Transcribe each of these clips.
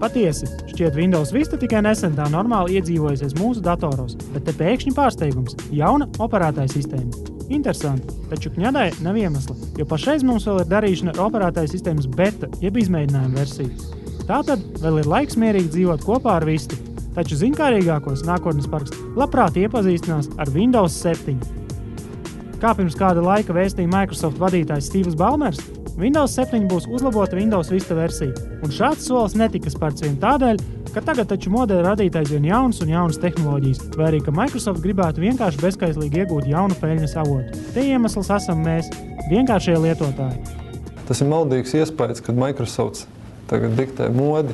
Patiesi, šķiet Windows Vista tikai nesen tā normāli iedzīvojusies mūsu datoros, bet te pēkšņi pārsteigums – jauna operētāja sistēma. Interesanti, taču kņadai nav iemesla, jo pašreiz mums vēl ir darīšana ar operētāja sistēmas beta, jeb izmēģinājuma versiju. Tātad vēl ir laiks mierīgi dzīvot kopā ar Vistu, taču ziņkārīgākos nākotnes parks labprāt iepazīstinās ar Windows 7. Kā pirms kāda laika vēstīja Microsoft vadītājs Steves Ballmers, Windows 7 būs uzlabota Windows Vista versija, un šāds solis netika spērts vien tādēļ, ka tagad taču modē radīt aizvien jaunas un jaunas tehnoloģijas, vai arī, ka Microsoft gribētu vienkārši bezskaislīgi iegūt jaunu peļņas avotu. Te iemesls esam mēs, vienkāršie lietotāji. Tas ir maldīgs iespējas, kad Microsoft tagad diktē modi,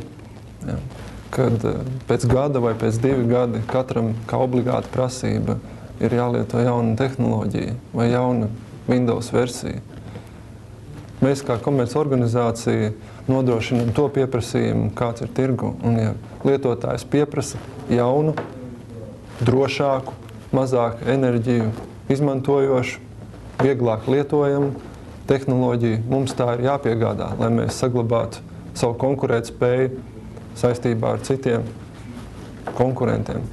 ja, kad pēc gada vai pēc 2 gadi katram kā obligāta prasība ir jālieto jauna tehnoloģija vai jauna Windows versija. Mēs kā komercorganizācija nodrošinām to pieprasījumu, kāds ir tirgu. Un ja lietotājs pieprasa jaunu, drošāku, mazāk enerģiju izmantojošu, vieglāk lietojamu tehnoloģiju, mums tā ir jāpiegādā, lai mēs saglabātu savu konkurētspēju saistībā ar citiem konkurentiem.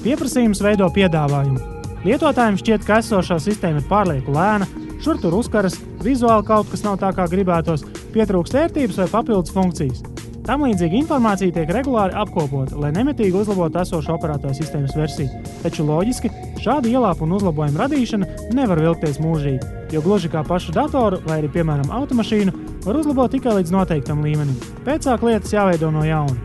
Pieprasījums veido piedāvājumu. Lietotājiem šķiet, ka esošā sistēma ir pārlieku lēna, šur tur uzkaras, vizuāli kaut kas nav tā, kā gribētos, pietrūkst vērtības vai papildus funkcijas. Tam līdzīga informācija tiek regulāri apkopota, lai nemitīgi uzlabotu esošu operētāju sistēmas versiju. Taču loģiski, šāda ielāpu un uzlabojumu radīšana nevar vilkties mūžīgi, jo gluži kā pašu datoru vai arī, piemēram, automašīnu, var uzlabot tikai līdz noteiktam līmenim. Pēcāk lietas jāveido no jauna.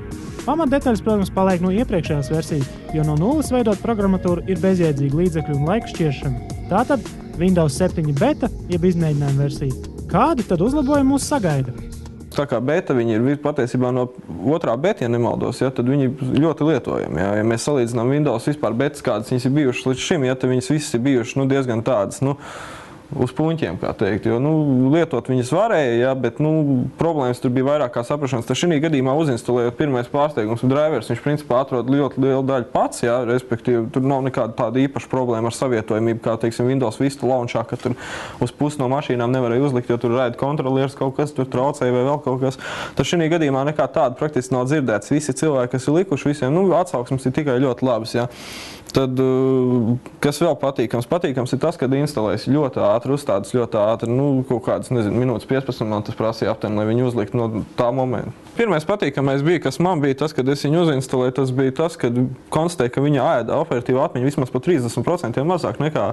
Pamatdetaļas, protams, paliek no iepriekšējās versijas, jo no nulles veidot programmatūru ir bezjēdzīga līdzekļu un laika šķiešana. Tātad Windows 7 beta, jeb izmēģinājuma versija. Kādi tad uzlabojumi mūs sagaida? Tā kā beta viņi ir patiesībā no otrā beta, ja nemaldos, ja, tad viņi ļoti lietojami. Ja mēs salīdzinām Windows vispār betas, kādas viņas ir bijušas līdz šim, ja, tad viņas visas ir bijušas diezgan tādas, uz puņķiem, kā teikt, jo, lietot viņas varēja, ja, bet, problēmas tur bija vairāk kā saprašanas. Tā šī gadījumā uzinstalējot pirmais pārsteigums drivers, viņš principā atrod ļoti lielu daļu pats, ja, respektīvi, tur nav nekāda tāda īpaša problēma ar savietojamību, kā, teiksim, Windows Vista launchā, ka tur uz pusi no mašīnām nevarēja uzlikt, jo tur raida kontrolieris kaut kas, tur traucēja vai vēl kaut kas. Tā šī gadījumā nekā tāda praktiski nav dzirdēts. Visi cilvēki, kas ir likuši, visiem, atsauksmes ir tikai ļoti labas, ja. Tad, kas vēl patīkams? Patīkams ir tas, kad instalējas ļoti ātri, uzstādas ļoti ātri, kaut kādas, minūtes 15 man tas prasīja aptuveni, lai viņu uzlikt no tā momenta. Pirmais patīkamais bija, kas man bija tas, kad es viņu uzinstalēju, tas bija tas, kad konstatēju, ka viņa ēda operatīva atmiņa vismaz pa 30% mazāk nekā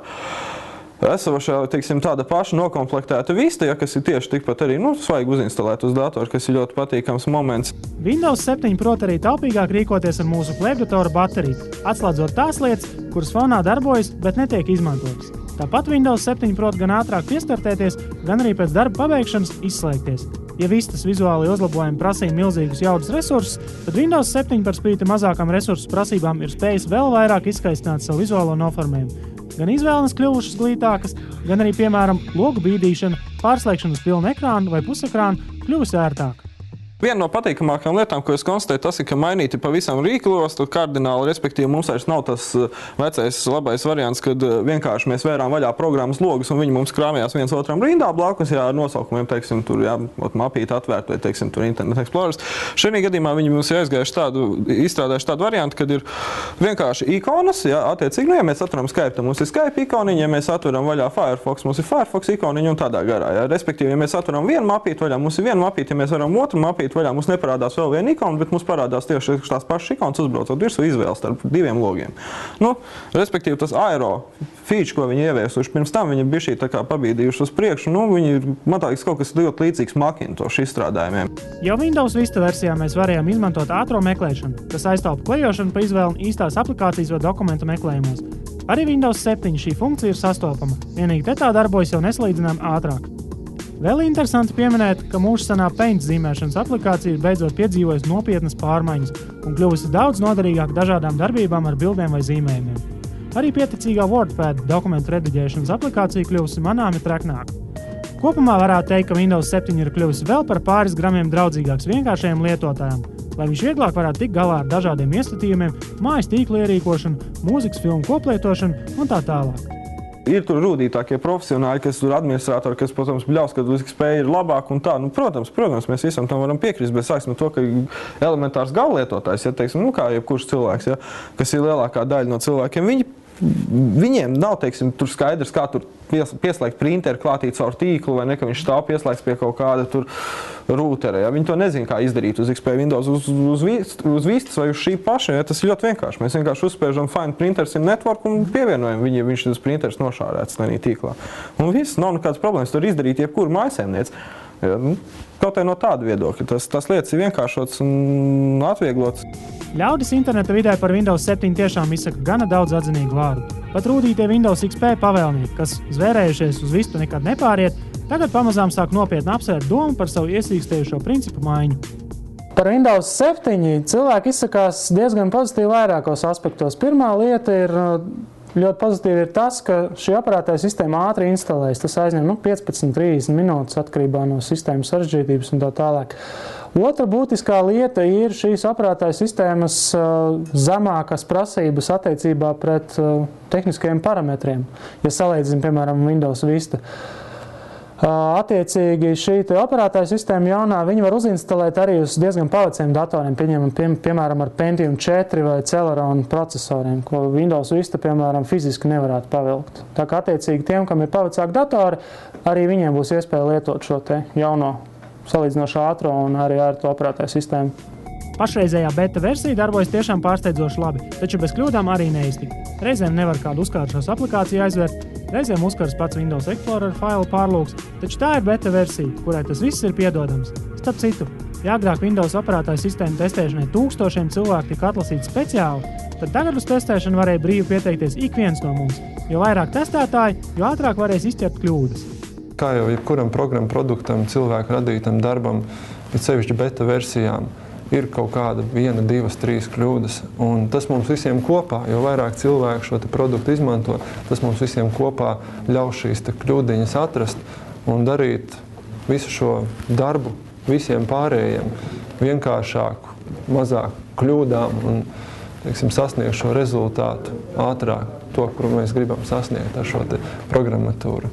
esošā, teiksim, tāda paša nokomplektēta Vista, ja, kas ir tieši tikpat arī, svaigi uzinstalēt uz datoru, kas ir ļoti patīkams moments. Windows 7 prot arī taupīgāk rīkoties ar mūsu flagdatora bateriju, atslēdzot tās lietas, kuras fonā darbojas, bet netiek izmantotas. Tāpat Windows 7 prot gan ātrāk piestartēties, gan arī pēc darba pabeigšanas izslēgties. Ja Vistas vizuāli uzlabojumi prasīja milzīgus jaudas resursus, tad Windows 7 par spīti mazākām resursu prasībām ir spējis vēl vairāk izskaistināt savu vizuālo noformējumu. Gan izvēles kļuvušas glītākas, gan arī, piemēram, logu bīdīšana, pārslēgšana uz pilnu ekrānu vai pusekrānu kļuvusi ērtāk. Viena no patīkamākajām lietām, ko es konstatēju, tas ir, ka mainīti pavisam rīklos, tad kardināli, respektīvi, mums vairs nav tas vecais labais variants, kad vienkārši mēs vērām vaļā programmas logus un viņi mums krāmējās viens otram rindā blakus, jā, ar nosaukumiem, teiksim, tur, jā, mapīti atvērt vai, teiksim, tur Internet Explorers. Šajā gadījumā viņi mums izstrādājuši tādu variantu, kad ir vienkārši ikonas, jā, attiecīgi, ja mēs atveram Skype, tad mums ir Skype ikoniņa, ja mēs atveram vaļā Firefox, mums ir Firefox ikoniņa un tādā garā, jā. Respektīvi, ja mēs atveram vienu mapīti vaļā, mums ir viena mapīti, ja mēs varam otru mapīti vaļā, mums neparādās vēl viena ikona, bet mums parādās tieši tās pašas ikonas uzbraucot virsū izvēles starp diviem logiem. Respektīvi, tas aero feature, ko viņi ieviesuši pirms tam, viņi bija šī tā kā pabīdījuši uz priekšu, viņi ir, man liekas, kaut kas ļoti līdzīgs Macintosh izstrādājumiem. Jau Windows Vista versijā mēs varējām izmantot ātro meklēšanu, kas aiztaupa klejošanu pa izvēli īstās aplikācijas vai dokumentu meklējumos. Arī Windows 7 šī funkcija ir sastopama, vienīgi te tā darbojas jau nesalīdzinām ātrāk. Vēl interesanti pieminēt, ka mūsu senā Paint zīmēšanas aplikācija ir beidzot piedzīvojusi nopietnas pārmaiņas un kļuvusi daudz noderīgāk dažādām darbībām ar bildēm vai zīmējumiem. Arī pieticīgā WordPad dokumentu rediģēšanas aplikācija kļuvusi manāmi treknāka. Kopumā varētu teikt, ka Windows 7 ir kļuvusi vēl par pāris gramiem draudzīgāks vienkāršajiem lietotājiem, lai viņš vieglāk varētu tikt galā ar dažādiem iestatījumiem, mājas tīkla ierīkošanu, mūzikas filmu koplietošanu un tā tālāk. Ir tur rūdītākie profesionāļi, kas tur administratori, kas, protams, bļaus, ka XP ir labāk un tā. Nu, protams, mēs visam tam varam piekrist, bet sāksim no to, ka elementārs galvlietotājs, ja, teiksim, nu, kā jebkurš cilvēks, ja, kas ir lielākā daļa no cilvēkiem, viņiem nav, teiksim, tur skaidrs, kā tur pieslēgt printeri klātīt caur tīklu, vai ne, ka viņš stāv pieslēgts pie kaut kāda tur rūtera. Ja? Viņi to nezina, kā izdarīt uz XP Windows, uz vistas vai uz šī paša. Ja? Tas ir ļoti vienkārši. Mēs vienkārši uzspēžam find printers in network un pievienojam viņu, viņš tas printers nošārēts tenī tīklā. Un viss, nav nekādas problēmas. Tur izdarīt jebkuru mājasēmnieci. Ja? Nu, kaut kā no tāda viedokļa. Tas lietas ir vienkāršots un atvieglots. Ļaudis interneta vidē par Windows 7 tiešām izsaka gana daudz atzinīgu vārdu. Pat rūdītie Windows XP pavēlnieki, kas zvērējušies uz vistu nekad nepāriet, tagad pamazām sāk nopietni apsvērt domu par savu iesīkstējušo principu maiņu. Par Windows 7 cilvēki izsakās diezgan pozitīvi vairākos aspektos. Pirmā lieta ir ļoti pozitīvi ir tas, ka šī aparātā sistēma ātri instalējas. Tas aizņem 15-30 minūtes atkarībā no sistēmas sarežģītības un tā tālāk. Otra būtiskā lieta ir šīs aparātā sistēmas zemākas prasības attiecībā pret tehniskajiem parametriem. Ja salīdzinām, piemēram, Windows Vista. Attiecīgi šī aparātā sistēma jaunā, viņi var uzinstalēt arī uz diezgan paveciem datoriem, piemēram, ar Pentium 4 vai Celeron procesoriem, ko Windows Vista, piemēram, fiziski nevarētu pavilkt. Tā kā attiecīgi tiem, kam ir pavecāki datori, arī viņiem būs iespēja lietot šo te jauno salīdzinoši ātro un arī ar to aparātāju sistēmu. Pašreizējā beta versija darbojas tiešām pārsteidzoši labi, taču bez kļūdām arī neiztika. Reizēm nevar kādu uzkāršos aplikāciju aizvērt, reizēm uzkars pats Windows Explorer failu pārlūks, taču tā ir beta versija, kurai tas viss ir piedodams. Starp citu, ja agrāk Windows aparātāju sistēmu testēšanai tūkstošiem cilvēku tika atlasīti speciāli, tad tagad uz testēšanu varēja brīvi pieteikties ik viens no mums. Jo vairāk testētāji, jo ātrāk varēs izķert kļūdas. Kā jau jebkuram programmu produktam, cilvēku radītam darbam, bet sevišķi beta versijām, ir kaut kāda 1, 2, 3 kļūdas. Un tas mums visiem kopā, jo vairāk cilvēku šo produktu izmanto, tas mums visiem kopā ļaus šīs kļūdiņas atrast un darīt visu šo darbu visiem pārējiem vienkāršāku, mazāk kļūdām un, teiksim, sasniegt šo rezultātu ātrāk, to, kuru mēs gribam sasniegt ar šo programmatūru.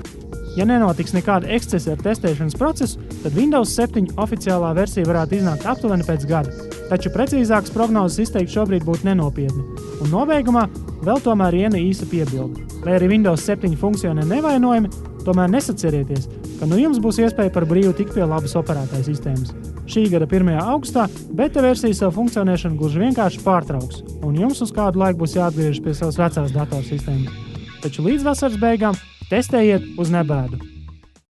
Ja nenotiks nekāda ekscesa ar testēšanas procesu, tad Windows 7 oficiālā versija varētu iznākt aptuveni pēc gada. Taču precīzākas prognozes izteikt šobrīd būtu nenopietni. Un nobeigumā vēl tomēr viena īsa piebilde. Lai arī Windows 7 funkcionē nevainojami, tomēr nesacerieties, ka nu jums būs iespēja par brīvu tikt pie labas operētāja sistēmas. Šī gada 1. augustā beta versija savu funkcionēšanu gluži vienkārši pārtrauks, un jums uz kādu laiku būs jāatgriežas pie savas vecās datorsistēmas. Taču līdz vasaras beigām testējiet uz nebēdu.